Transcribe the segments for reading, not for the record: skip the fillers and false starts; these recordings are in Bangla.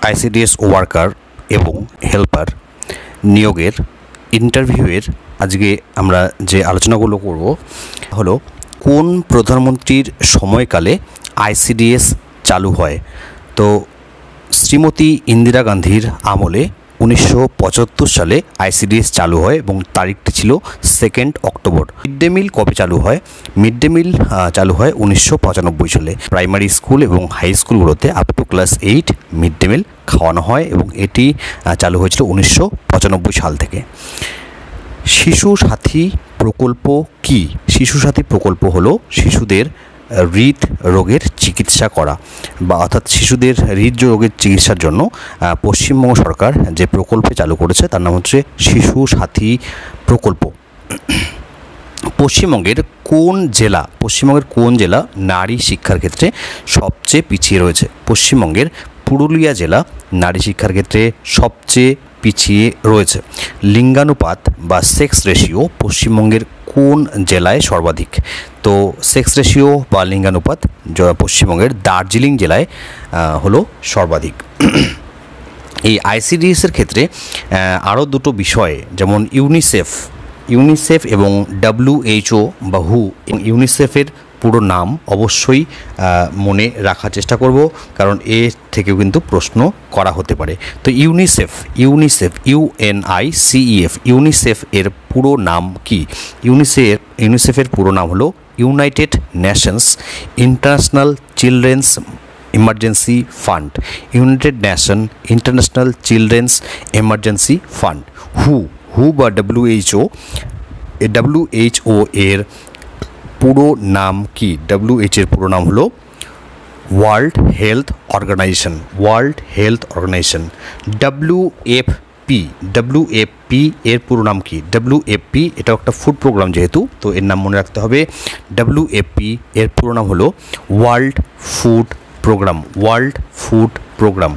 আইসিডিএস ওয়ার্কার এবং হেল্পার নিয়োগের ইন্টারভিউয়ের আজকে আমরা যে আলোচনাগুলো করব হলো কোন প্রধানমন্ত্রীর সময়কালে আইসিডিএস চালু হয়। তো শ্রীমতী ইন্দিরা গান্ধীর আমলে 1975 সালে আইসিডিএস চালু হয় এবং তারিখটি ছিল 2 অক্টোবর। মিড ডে মিল কবে চালু হয়? মিড ডে মিল চালু হয় 1995 সালে। প্রাইমারি স্কুল এবং হাই স্কুলগুলোতে up to class 8 mid day meal খাওয়ানো হয় এবং এটি চালু হয়েছিল 1995 সাল থেকে। শিশু সাথী প্রকল্প কি? শিশু সাথী প্রকল্প হলো শিশুদের হৃদরোগের চিকিৎসা করা বা অর্থাৎ শিশুদের হৃদরোগের চিকিৎসার জন্য পশ্চিমবঙ্গ সরকার যে প্রকল্প চালু করেছে তার নাম হচ্ছে শিশু সাথী প্রকল্প। পশ্চিমবঙ্গের কোন জেলা নারী শিক্ষার ক্ষেত্রে সবচেয়ে পিছিয়ে রয়েছে? পশ্চিমবঙ্গের পুরুলিয়া জেলা নারী শিক্ষার ক্ষেত্রে সবচেয়ে পিছিয়ে রয়েছে। লিঙ্গানুপাত বা সেক্স রেশিও পশ্চিমবঙ্গের কোন জেলায় সর্বাধিক? তো সেক্স রেশিও বা লিঙ্গানুপাত পশ্চিমবঙ্গের দার্জিলিং জেলায় হলো সর্বাধিক। এই আইসিডিএসের ক্ষেত্রে আরও দুটো বিষয় যেমন ইউনিসেফ এবং WHO বা হু। ইউনিসেফের পুরো নাম অবশ্যই মনে রাখার চেষ্টা করব, কারণ এর থেকেও কিন্তু প্রশ্ন করা হতে পারে। তো ইউনিসেফ UNICEF ইউনিসেফ এর পুরো নাম কি? ইউনিসেফের পুরো নাম হলো United Nations International Children's Emergency Fund. United Nation International Children's Emergency Fund. হু বা WHO এর পুরো নাম কি? WHO এর পুরো নাম হলো ওয়ার্ল্ড হেলথ অর্গানাইজেশন। WFP এর পুরো নাম কি? WFP এটাও একটা ফুড প্রোগ্রাম যেহেতু, তো এর নাম মনে রাখতে হবে। WFP এর পুরো নাম হলো ওয়ার্ল্ড ফুড প্রোগ্রাম।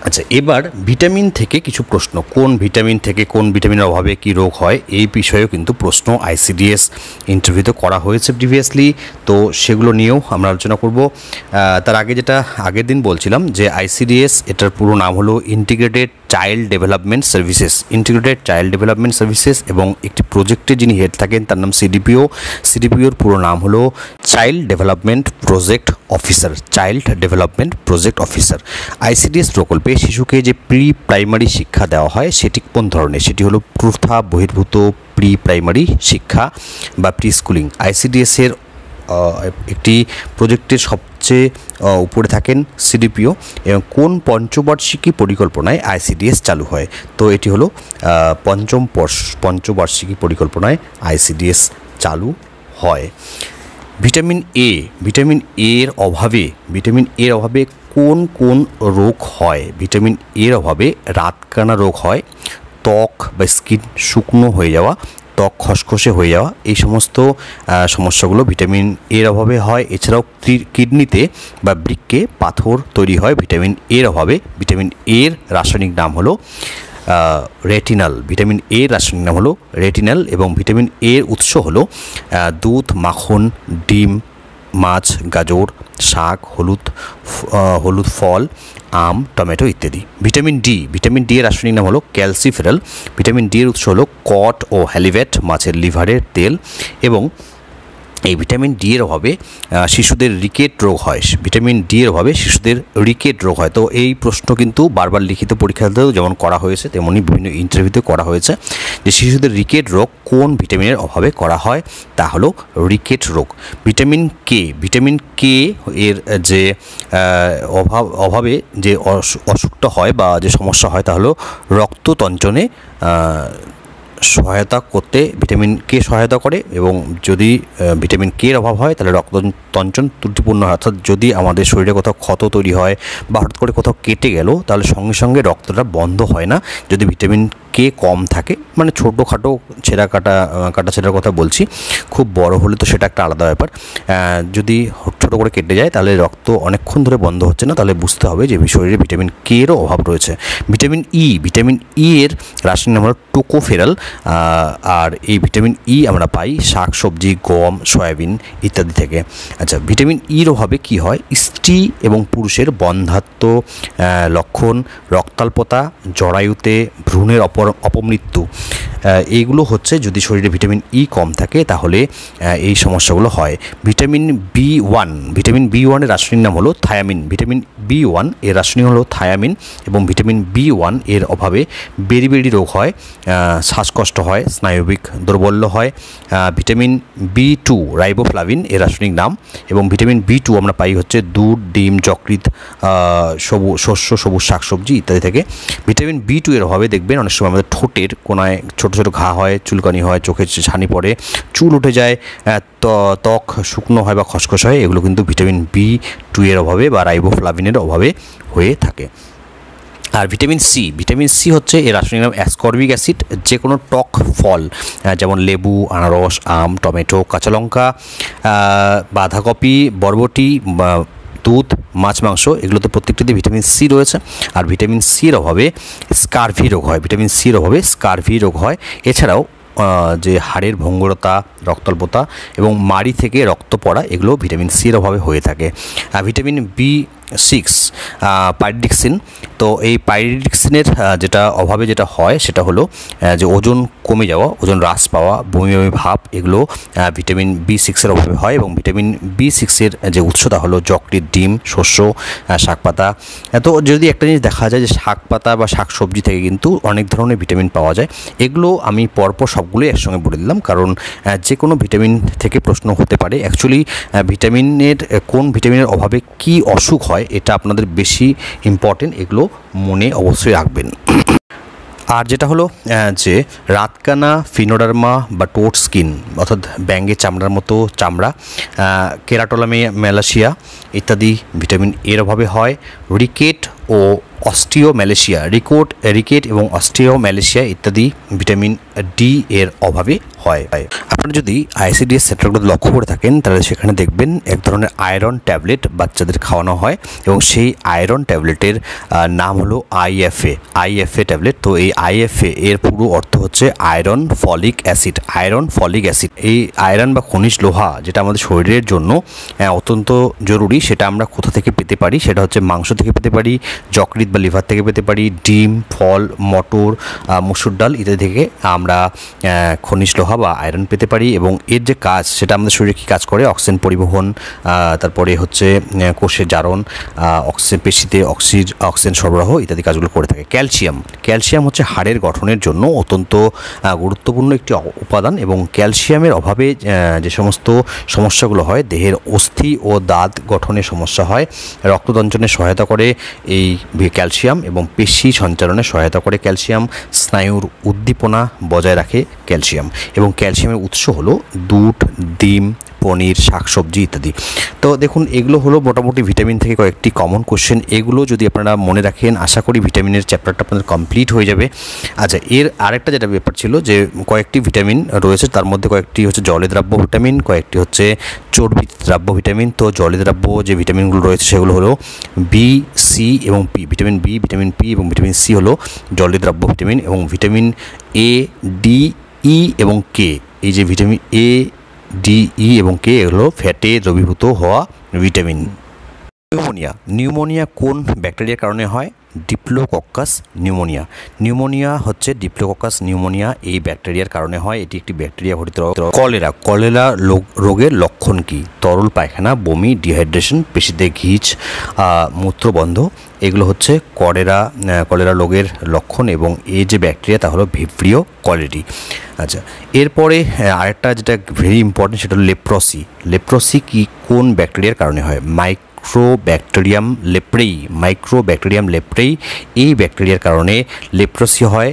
আচ্ছা, এবার ভিটামিন থেকে কিছু প্রশ্ন। কোন ভিটামিনের অভাবে কি রোগ হয় এই বিষয়েও কিন্তু প্রশ্ন আইসিডিএস ইন্টারভিউতে করা হয়েছে প্রিভিয়াসলি, তো সেগুলো নিয়েও আমরা আলোচনা করব। তার আগে যেটা আগের দিন বলছিলাম যে আইসিডিএস এটার পুরো নাম হলো ইন্টিগ্রেটেড চাইল্ড ডেভেলপমেন্ট সার্ভিসেস এবং একটি প্রজেক্টের যিনি হেড থাকেন তার নাম সিডিপিওর পুরো নাম হলো child development project officer. ICDS প্রকল্পে শিশুকে যে প্রি প্রাইমারি শিক্ষা দেওয়া হয় সেটি কোন ধরনের? সেটি হলো প্রথা বহির্ভূত প্রি প্রাইমারি শিক্ষা বা প্রি স্কুলিং। আইসিডিএসের একটি প্রজেক্টের সবচেয়ে উপরে থাকেন সিডিপিও এবং কোন পঞ্চবার্ষিকী পরিকল্পনায় আইসিডিএস চালু হয়? তো এটি হলো পঞ্চবার্ষিকী পরিকল্পনায় আইসিডিএস চালু হয়। ভিটামিন এর অভাবে কোন রোগ হয়? ভিটামিন এর অভাবে রাতকানা রোগ হয়, ত্বক বা স্কিন শুকনো হয়ে যাওয়া, ত্বক খসখসে হয়ে যাওয়া, এই সমস্ত সমস্যাগুলো ভিটামিন এর অভাবে হয়। এছাড়াও কিডনিতে বা বৃক্কে পাথর তৈরি হয় ভিটামিন এর অভাবে। ভিটামিন এর রাসায়নিক নাম হলো রেটিনাল এবং ভিটামিন এর উৎস হলো দুধ, মাখন, ডিম, মাছ, গাজর, শাক, হলুদ ফল, আম, টমেটো ইত্যাদি। ভিটামিন ডি এর রাসায়নিক নাম হলো ক্যালসিফেরল। ভিটামিন ডি এর উৎস হলো কড ও হ্যালিভেট, মাছের লিভারের তেল এবং এই ভিটামিন ডি এর অভাবে শিশুদের রিকেট রোগ হয়। তো এই প্রশ্ন কিন্তু বারবার লিখিত পরীক্ষাতেও যেমন করা হয়েছে তেমনি বিভিন্ন ইন্টারভিউতে করা হয়েছে যে শিশুদের রিকেট রোগ কোন ভিটামিনের অভাবে করা হয়? তা হলো রিকেট রোগ। ভিটামিন কে এর যে অভাবে যে অসুখটা হয় বা যে সমস্যা হয় তা হলো রক্ততঞ্চনে সহায়তা করতে ভিটামিন কে সহায়তা করে এবং যদি ভিটামিন কে এর অভাব হয় তাহলে রক্ততঞ্চন ত্রুটিপূর্ণ হয়। অর্থাৎ যদি আমাদের শরীরে কোথাও ক্ষত তৈরি হয় বা হঠাৎ করে কোথাও কেটে গেল তাহলে সঙ্গে সঙ্গে রক্তটা বন্ধ হয় না যদি ভিটামিন কে কম থাকে, মানে ছোটোখাটো কাটাছেঁড়ার কথা বলছি, খুব বড় হলে তো সেটা একটা আলাদা ব্যাপার। যদি ছোটো করে কেটে যায় তাহলে রক্ত অনেকক্ষণ ধরে বন্ধ হচ্ছে না, তাহলে বুঝতে হবে যে শরীরে ভিটামিন কে এরও অভাব রয়েছে। ভিটামিন ই এর রাসায়নিক নাম হলো টোকোফেরল। আর এই ভিটামিন ই আমরা পাই শাক সবজি, গম, সয়াবিন ইত্যাদি থেকে। আচ্ছা, ভিটামিন ইর অভাবে কী হয়? স্ত্রী এবং পুরুষের বন্ধ্যাত্ব লক্ষণ, রক্তাল্পতা, জরায়ুতে ভ্রূণের অপমৃত্যু, এইগুলো হচ্ছে যদি শরীরে ভিটামিন ই কম থাকে তাহলে এই সমস্যাগুলো হয়। ভিটামিন বি ওয়ানের রাসায়নিক নাম হলো থায়ামিন। ভিটামিন বি1 এর রাসায়নিক হলো থায়ামিন, এবং ভিটামিন বি1 এর অভাবে বেরি রোগ হয়, শ্বাসকষ্ট হয়, স্নায়বিক দৌর্বল্য হয়। ভিটামিন বি2 রাইবোফ্লাভিন এর রাসায়নিক নাম, এবং ভিটামিন বি2 আমরা পাই হচ্ছে দুধ, ডিম, যকৃৎ, সবুজ শাকসবজি ইত্যাদি থেকে। ভিটামিন বি2 এর অভাবে দেখবেন অনেক সময় আমাদের ঠোঁটের কোনায় ছোটো ছোটো ঘা হয়, চুলকানি হয়, চোখে ছানি পড়ে, চুল উঠে যায়, ত্বক শুকনো হয় বা খসখস হয়। এগুলো কিন্তু ভিটামিন বি2 এর অভাবে বা রাইবোফ্লাভিনের অভাবে হয়ে থাকে। আর ভিটামিন সি হচ্ছে এর রাসায়নিক নাম অ্যাসকর্বিক অ্যাসিড। যে কোনো টক ফল যেমন লেবু, আনারস, আম, টমেটো, কাঁচা লঙ্কা, বাঁধাকপি, বরবটি, দুধ, মাছ, মাংস, এগুলোতে প্রত্যেকটিতে ভিটামিন সি রয়েছে। আর ভিটামিন সির অভাবে স্কারভি রোগ হয়। এছাড়াও যে হাড়ের ভঙ্গুরতা, রক্তাল্পতা এবং মাড়ি থেকে রক্ত পড়া, এগুলো ভিটামিন সির অভাবে হয়ে থাকে। ভিটামিন বি6 পাইরিডিক্সিন। তো এই পাইরিডিক্সিনের যেটা অভাবে যেটা হয় সেটা হলো যে ওজন কমে যাওয়া, ওজন হ্রাস পাওয়া, বমি ভাব, এগুলো ভিটামিন বি6 এর অভাবে হয়। এবং ভিটামিন বি6 এর যে উৎসটা হলো যকৃৎ, ডিম, শস্য, শাকপাতা। তো যদি একটা জিনিস দেখা যায় যে শাকপাতা বা শাকসবজি থেকে কিন্তু অনেক ধরনের ভিটামিন পাওয়া যায়। এগুলো আমি পরপর সবগুলোই একসঙ্গে বলে দিলাম, কারণ যে কোনো ভিটামিন থেকে প্রশ্ন হতে পারে। অ্যাকচুয়ালি কোন ভিটামিনের অভাবে কি অসুখ হয় এটা আপনাদের বেশি ইম্পর্টেন্ট, এগুলো মনে অবশ্যই রাখবেন। আর যেটা হলো যে রাতকানা, ফিনোডার্মা বা টোট স্কিন, অর্থাৎ ব্যাঙের চামড়ার মতো চামড়া, কেরাটোলামেলাসিয়া ইত্যাদি ভিটামিন এর অভাবে হয়। রিকেট এবং অস্টিওম্যালেশিয়া ইত্যাদি ভিটামিন ডি এর অভাবে হয়। আপনারা যদি আইসিডিএস সেন্টারগুলো লক্ষ্য করে থাকেন তাহলে সেখানে দেখবেন এক ধরনের আয়রন ট্যাবলেট বাচ্চাদের খাওয়ানো হয়, এবং সেই আয়রন ট্যাবলেটের নাম হলো আইএফএ ট্যাবলেট। তো এই আইএফএ এর পুরো অর্থ হচ্ছে আয়রন ফলিক অ্যাসিড। এই আয়রন বা খনিজ লোহা যেটা আমাদের শরীরের জন্য অত্যন্ত জরুরি, সেটা আমরা কোথা থেকে পেতে পারি? সেটা হচ্ছে মাংস থেকে পেতে পারি, যকৃৎ বা লিভার থেকে পেতে পারি, ডিম, ফল, মটর, মসুর ডাল ইত্যাদি থেকে আমরা খনিজ লোহা বা আয়রন পেতে পারি। এবং এর যে কাজ সেটা আমাদের শরীরে কী কাজ করে? অক্সিজেন পরিবহন, তারপরে হচ্ছে কোষের জারণ, পেশিতে অক্সিজেন সরবরাহ ইত্যাদি কাজগুলো করে থাকে। ক্যালসিয়াম হচ্ছে হাড়ের গঠনের জন্য অত্যন্ত গুরুত্বপূর্ণ একটি উপাদান, এবং ক্যালসিয়ামের অভাবে যে সমস্ত সমস্যাগুলো হয়, দেহের অস্থি ও দাঁত গঠনের সমস্যা হয়, রক্তদঞ্চনে সহায়তা করে এই ক্যালসিয়াম, এবং পেশি সঞ্চালনে সহায়তা করে ক্যালসিয়াম, স্নায়ুর উদ্দীপনা বজায় রাখে ক্যালসিয়াম। এবং ক্যালসিয়ামের উৎস হলো দুধ, ডিম, পনির, শাকসবজি ইত্যাদি। তো দেখুন, এগুলো হলো মোটামুটি ভিটামিন থেকে কয়েকটি কমন কোশ্চেন। এগুলো যদি আপনারা মনে রাখেন, আশা করি ভিটামিনের চ্যাপ্টারটা আপনাদের কমপ্লিট হয়ে যাবে। আচ্ছা, এর আরেকটা যেটা ব্যাপার ছিল যে কয়েকটি ভিটামিন রয়েছে, তার মধ্যে কয়েকটি হচ্ছে জলে দ্রাব্য ভিটামিন, কয়েকটি হচ্ছে চর্বি দ্রাব্য ভিটামিন। তো জলে দ্রাব্য যে ভিটামিনগুলো রয়েছে সেগুলো হলো বি, সি এবং পি। ভিটামিন পি এবং ভিটামিন সি হলো জলে দ্রাব্য ভিটামিন। এবং ভিটামিন এ, ডি, ই এবং কে, এই যে ভিটামিন এ, ডি, ই এবং কে, এগুলো ফ্যাটে দ্রবীভূত হওয়া ভিটামিন। নিউমোনিয়া কোন ব্যাকটেরিয়ার কারণে হয়? ডিপ্লোকক্কাস নিউমোনিয়া হচ্ছে ডিপ্লোকক্কাস নিউমোনিয়া এই ব্যাকটেরিয়ার কারণে হয়। এটি একটি ব্যাকটেরিয়া ঘটিত রোগ। কলেরা রোগের লক্ষণ কি? তরল পায়খানা, বমি, ডিহাইড্রেশন, পেশিতে ঘিচ, মূত্রবন্ধ, এগুলো হচ্ছে কলেরা রোগের লক্ষণ। এবং এই যে ব্যাকটেরিয়া তা হলো ভিব্রিও কলেরি। আচ্ছা, এরপরে আরেকটা যেটা ভেরি ইম্পর্টেন্ট সেটা হলো লেপ্রসি কি কোন ব্যাকটেরিয়ার কারণে হয়? মাইক্রোব্যাকটেরিয়াম লেপ্রেই এই ব্যাকটেরিয়ার কারণে লেপ্রসি হয়।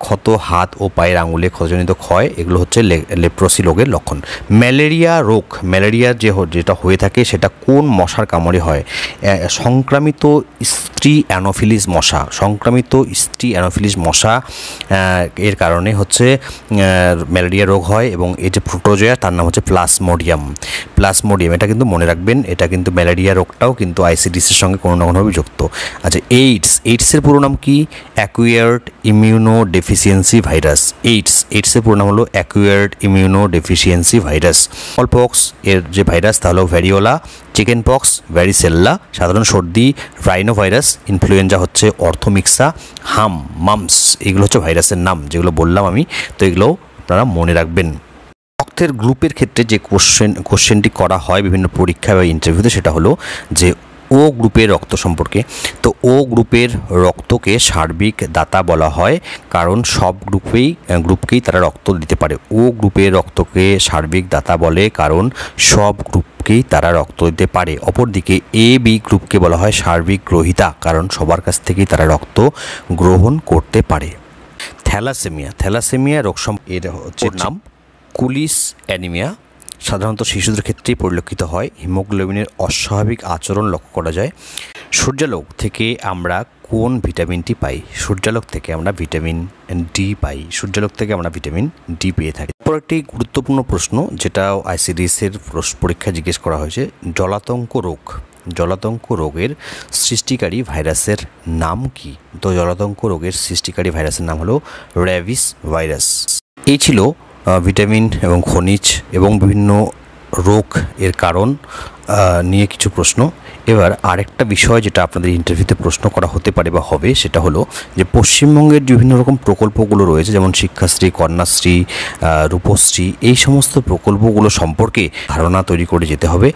ক্ষত হাত ও পায়ের আঙুলে ক্ষতজনিত ক্ষয়, এগুলো হচ্ছে লেপ্রসি রোগের লক্ষণ। ম্যালেরিয়া যেটা হয়ে থাকে সেটা কোন মশার কামড়ে হয়? সংক্রামিত স্ত্রী অ্যানোফিলিস মশা, সংক্রামিত স্ত্রী অ্যানোফিলিস মশা এর কারণে হচ্ছে ম্যালেরিয়া রোগ হয়, এবং এই যে প্রোটোজোয়া তার নাম হচ্ছে প্লাজমোডিয়াম। এটা কিন্তু মনে রাখবেন, এটা কিন্তু ম্যালেরিয়া রোগটাও কিন্তু আইসিডিসির সঙ্গে কোনো না কোনোভাবে যুক্ত। আচ্ছা, এইডসের পুরো নাম কি? Acquired immunodeficiency virus. এইডসের পুরো নাম হলো acquired immunodeficiency virus. Smallpox এর যে ভাইরাস তা হলো ভ্যারিওলা, চিকেন পক্স ভ্যারিসেল্লা, সাধারণ সর্দি রাইনো ভাইরাস, ইনফ্লুয়েঞ্জা হচ্ছে অর্থোমিক্সা, মামস, এগুলো হচ্ছে ভাইরাসের নাম যেগুলো বললাম আমি, তো এগুলো আপনারা মনে রাখবেন। রক্তের গ্রুপের ক্ষেত্রে যে কোশ্চেনটি করা হয় বিভিন্ন পরীক্ষা বা ইন্টারভিউতে, সেটা হলো যে ও গ্রুপের রক্ত সম্পর্কে। তো ও গ্রুপের রক্তকে সার্বিক দাতা বলা হয়, কারণ সব গ্রুপকেই তারা রক্ত দিতে পারে। ও গ্রুপের রক্তকে সার্বিক দাতা বলে কারণ সব গ্রুপকেই তারা রক্ত দিতে পারে। অপরদিকে এ বি গ্রুপকে বলা হয় সার্বিক গ্রহীতা, কারণ সবার কাছ থেকেই তারা রক্ত গ্রহণ করতে পারে। থ্যালাসেমিয়া রোগ এর হচ্ছে নাম কুলিস অ্যানিমিয়া। সাধারণত শিশুদের ক্ষেত্রেই পরিলক্ষিত হয়। হিমোগ্লোবিনের অস্বাভাবিক আচরণ লক্ষ্য করা যায়। সূর্যালোক থেকে আমরা কোন ভিটামিনটি পাই? সূর্যালোক থেকে আমরা ভিটামিন ডি পাই। ভিটামিন ডি পেয়ে থাকি। এরপর একটি গুরুত্বপূর্ণ প্রশ্ন, যেটা আইসিডিএসের পরীক্ষা জিজ্ঞেস করা হয়েছে, জলাতঙ্ক রোগের সৃষ্টিকারী ভাইরাসের নাম কি? তো জলাতঙ্ক রোগের সৃষ্টিকারী ভাইরাসের নাম হলো র্যাবিস ভাইরাস। এই ছিল ভিটামিন এবং খনিজ এবং বিভিন্ন রোগ এর কারণ নিয়ে কিছু প্রশ্ন। এবার আরেকটা বিষয় যেটা আপনাদের ইন্টারভিউতে প্রশ্ন করা হতে পারে বা হবে, সেটা হলো যে পশ্চিমবঙ্গের বিভিন্ন রকম প্রকল্পগুলো রয়েছে, যেমন শিক্ষাশ্রী, কন্যাশ্রী, রূপশ্রী, এই সমস্ত প্রকল্পগুলো সম্পর্কে ধারণা তৈরি করে যেতে হবে।